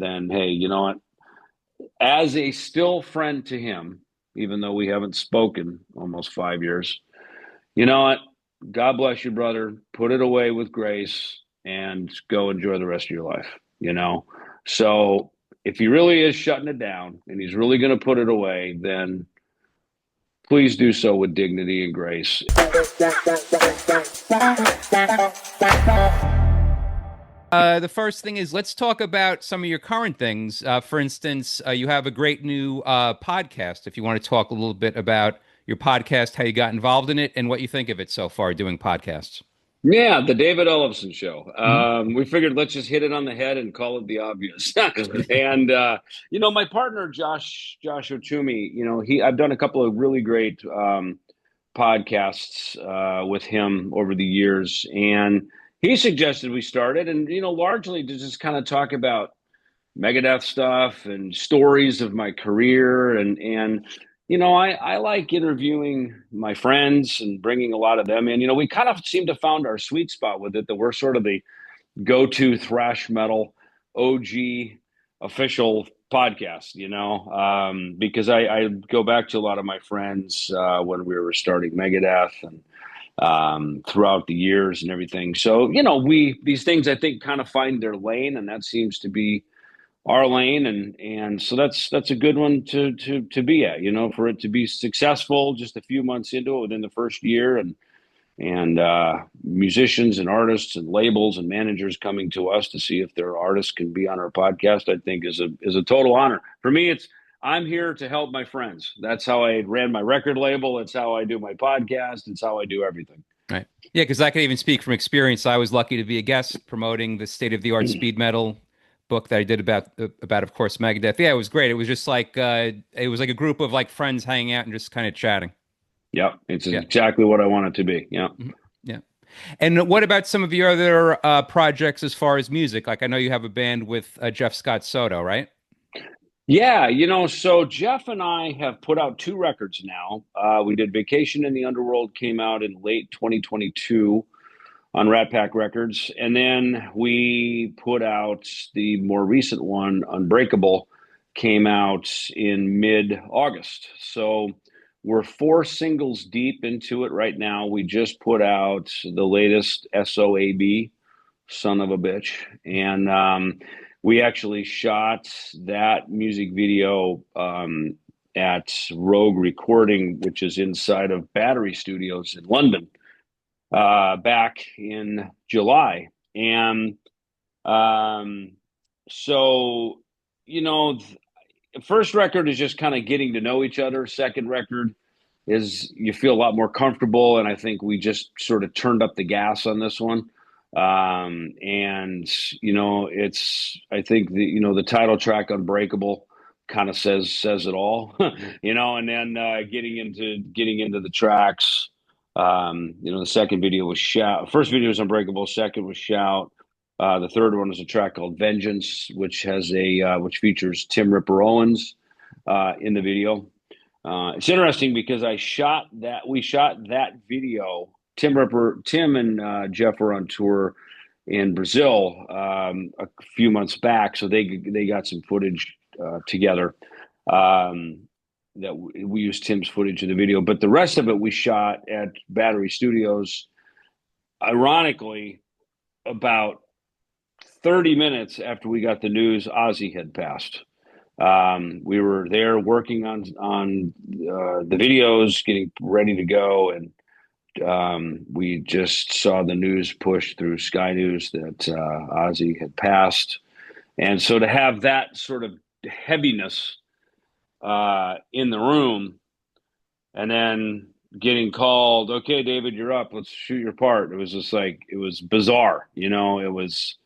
then hey, you know what? As a still friend to him, even though we haven't spoken almost 5 years, you know what? God bless you, brother. Put it away with grace and go enjoy the rest of your life, you know? So if he really is shutting it down and he's really going to put it away, then please do so with dignity and grace. The first thing is let's talk about some of your current things. For instance, you have a great new podcast. If you want to talk a little bit about your podcast, how you got involved in it, and what you think of it so far doing podcasts. Yeah, the David Ellefson show. Hmm. We figured let's just hit it on the head and call it the obvious. And my partner Josh Otumi, I've done a couple of really great podcasts with him over the years, and he suggested we started, and largely to just kind of talk about Megadeth stuff and stories of my career, and I like interviewing my friends and bringing a lot of them in. We kind of seem to found our sweet spot with it, that we're sort of the go-to thrash metal OG official podcast, because I go back to a lot of my friends when we were starting Megadeth and throughout the years and everything. So, these things I think kind of find their lane, and that seems to be our lane, and so that's a good one to be at, for it to be successful just a few months into it within the first year, and musicians and artists and labels and managers coming to us to see if their artists can be on our podcast, I think is a total honor. For me, I'm here to help my friends. That's how I ran my record label. It's how I do my podcast. It's how I do everything. Right. Yeah, because I can even speak from experience. I was lucky to be a guest promoting the state-of-the-art speed metal book that I did about, of course, Megadeth. Yeah, it was great. It was just like it was like a group of like friends hanging out and just kind of chatting. Yep, it's Yeah. exactly what I want it to be. Yeah. Mhm. Yeah. And what about some of your other projects as far as music? Like I know you have a band with Jeff Scott Soto, right? Yeah, so Jeff and I have put out two records now. We did Vacation in the Underworld, came out in late 2022 on Rat Pack Records. And then we put out the more recent one, Unbreakable, came out in mid-August. So we're four singles deep into it right now. We just put out the latest SOAB, Son of a Bitch. And we actually shot that music video at Rogue Recording, which is inside of Battery Studios in London, back in July. And um, so, first record is just kind of getting to know each other. Second record is you feel a lot more comfortable. And I think we just sort of turned up the gas on this one. And I think the title track Unbreakable kind of says it all, and then getting into the tracks. The second video was Shout. First video was Unbreakable. Second was Shout. The third one is a track called Vengeance, which has which features Tim Ripper Owens in the video. It's interesting because we shot that video. Tim and Jeff were on tour in Brazil a few months back, so they got some footage together. That we used Tim's footage in the video, but the rest of it we shot at Battery Studios. Ironically, about 30 minutes after we got the news Ozzy had passed. We were there working on the videos, getting ready to go, and we just saw the news push through Sky News that Ozzy had passed. And so to have that sort of heaviness in the room, and then getting called, okay, David, you're up. Let's shoot your part. It was just like, it was bizarre. It was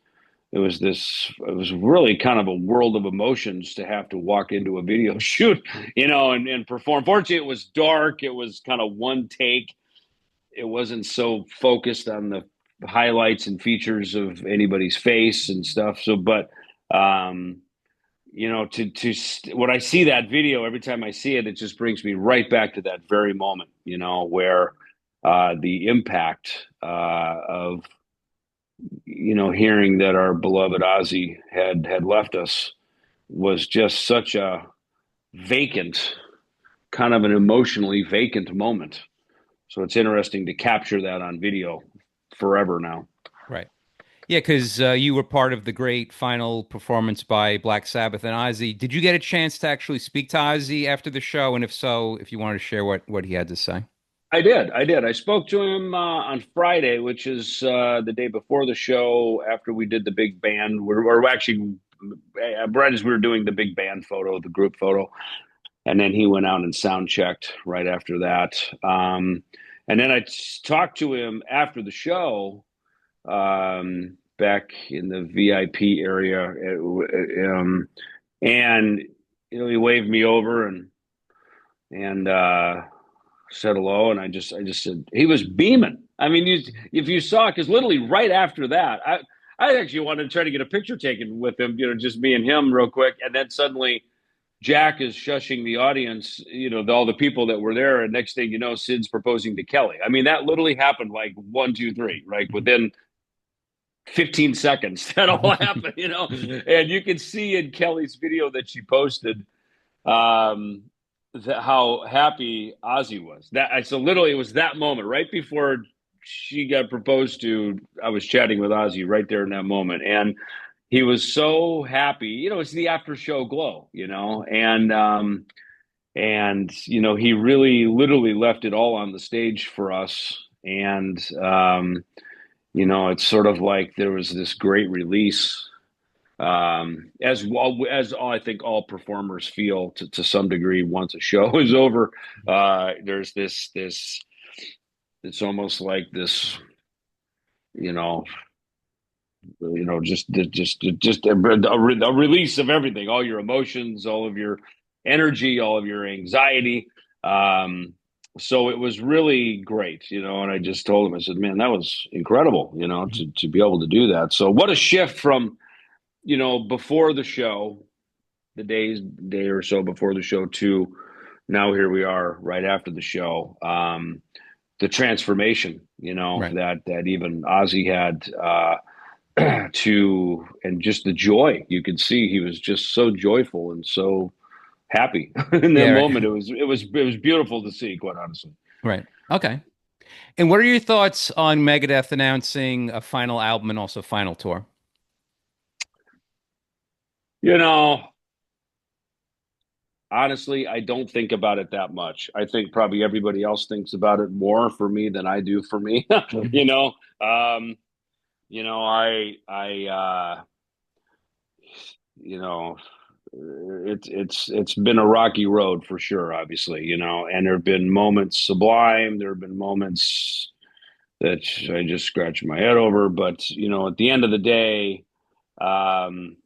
really kind of a world of emotions to have to walk into a video shoot, and perform. Fortunately, it was dark. It was kind of one take. It wasn't so focused on the highlights and features of anybody's face and stuff. So, but, when I see that video, every time I see it, it just brings me right back to that very moment, where the impact of hearing that our beloved Ozzy had left us was just such a vacant, kind of an emotionally vacant moment. So it's interesting to capture that on video forever now. Right. Yeah, because you were part of the great final performance by Black Sabbath and Ozzy. Did you get a chance to actually speak to Ozzy after the show? And if so, if you wanted to share what he had to say. I did. I did. I spoke to him on Friday, which is the day before the show. After we did the big band, we're actually right as we were doing the big band photo, the group photo, and then he went out and sound checked right after that. And then I talked to him after the show back in the VIP area, and he waved me over and said hello, and I just said he was beaming. I mean, if you saw, because literally right after that, I actually wanted to try to get a picture taken with him, just me and him real quick, and then suddenly Jack is shushing the audience, all the people that were there, and next thing you know, Sid's proposing to Kelly. I mean, that literally happened like one, two, three, right within 15 seconds. That all happened, and you can see in Kelly's video that she posted um, how happy Ozzy was. So literally it was that moment right before she got proposed to. I was chatting with Ozzy right there in that moment, and he was so happy. It's the after show glow, and he really literally left it all on the stage for us, and it's sort of like there was this great release, as well as I think all performers feel to some degree once a show is over. There's this it's almost like this, you know, just a release of everything, all your emotions, all of your energy, all of your anxiety. So it was really great, and I just told him, I said, man, that was incredible, to be able to do that. So what a shift from, before the show, the day or so before the show to now here we are right after the show. The transformation, Right. that even Ozzy had, to, and just the joy you could see. He was just so joyful and so happy in that Yeah, right. moment. It was beautiful to see, quite honestly. Right. Okay. And what are your thoughts on Megadeth announcing a final album and also final tour? You know, Honestly, I don't think about it that much. I think probably everybody else thinks about it more for me than I do for me. you know, um, you know, it's been a rocky road for sure, obviously, and there have been moments sublime. There have been moments that I just scratch my head over. But at the end of the day, um,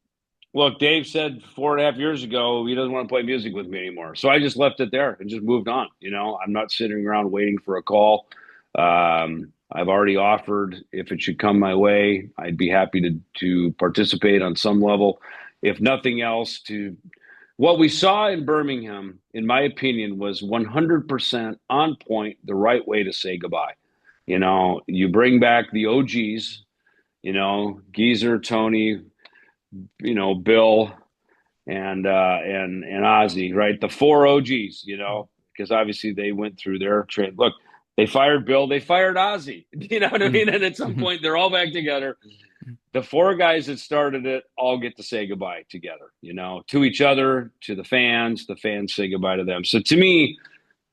look, Dave said 4.5 years ago he doesn't want to play music with me anymore. So I just left it there and just moved on. I'm not sitting around waiting for a call. I've already offered if it should come my way, I'd be happy to participate on some level, if nothing else. To what we saw in Birmingham, in my opinion, was 100% on point, the right way to say goodbye. You bring back the OGs, Geezer, Tony, Bill, and Ozzy, right? The four OGs, because obviously they went through their trade. Look, they fired Bill, they fired Ozzy. You know what I mean? And at some point, they're all back together. The four guys that started it all get to say goodbye together, to each other, to the fans. The fans say goodbye to them. So to me,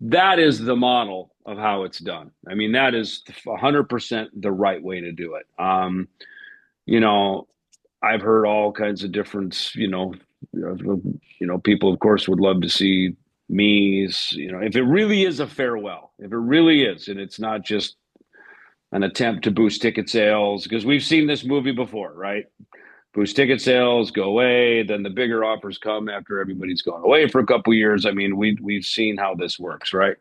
that is the model of how it's done. I mean, that is 100% the right way to do it. You know, I've heard all kinds of different, people, of course, would love to see me's, if it really is a farewell, if it really is, and it's not just an attempt to boost ticket sales, because we've seen this movie before, right? Boost ticket sales, go away, then the bigger offers come after everybody's gone away for a couple of years. I mean, we've seen how this works, right?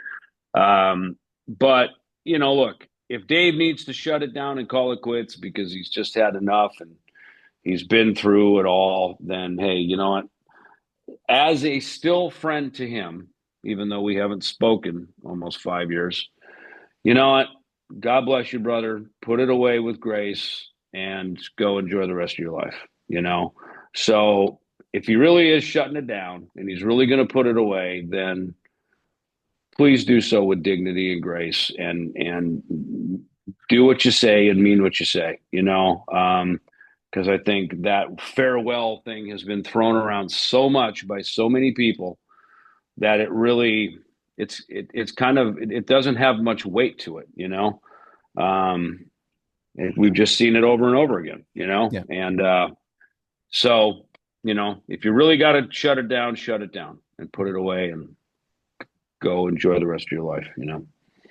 But look, if Dave needs to shut it down and call it quits because he's just had enough and he's been through it all, then hey, you know what? As a still friend to him, even though we haven't spoken almost 5 years, you know what? God bless you, brother. Put it away with grace and go enjoy the rest of your life, you know? So if he really is shutting it down and he's really going to put it away, then please do so with dignity and grace, and do what you say and mean what you say, because I think that farewell thing has been thrown around so much by so many people that it's kind of it doesn't have much weight to it. Um, we've just seen it over and over again, Yeah. and so if you really got to shut it down and put it away and go enjoy the rest of your life.